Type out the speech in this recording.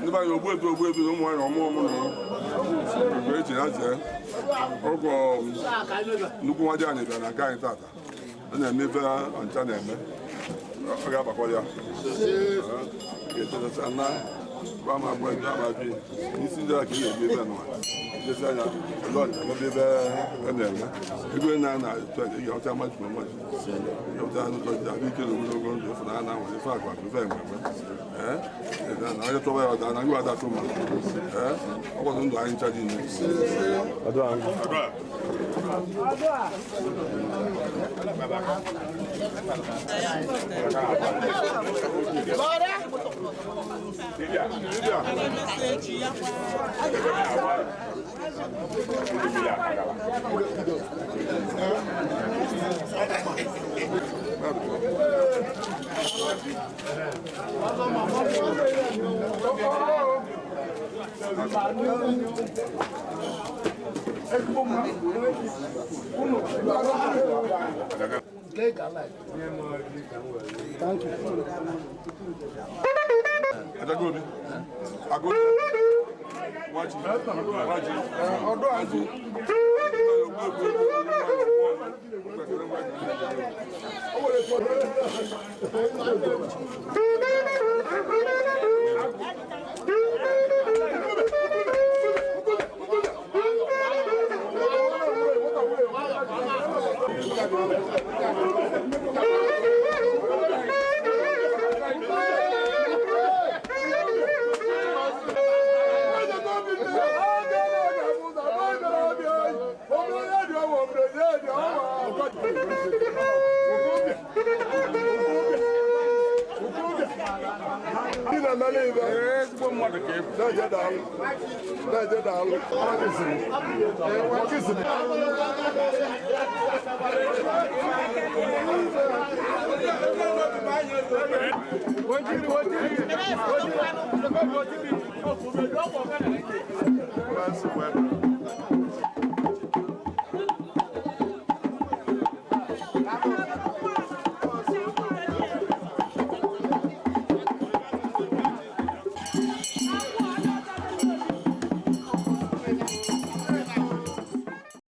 ndị banyere ogbu ebi ụmụ nwanyị ọmụmụ na eji ha zee ọgwọ nnukwu nwa ji anyị bịara na nke anyị tata a na-eme ebe ncha na-eme ọ ga-abakwara ya ga-eteta na gwa ma agba ndị amabi n'isi ndị a ka ị na-ebi ebe nwa esi anya ebe ebe a na-eme ego na na ihe ọcha mmadụ na mmadụ ihe ọcha n'ụzọ ji abụ ike na ogologo ndụ efu na a na-anwere ife agwa ife enweme na onye tọba ya ọda na gị wada tụ ma ọkwado ndụ anyị ncha dị ime Thank you.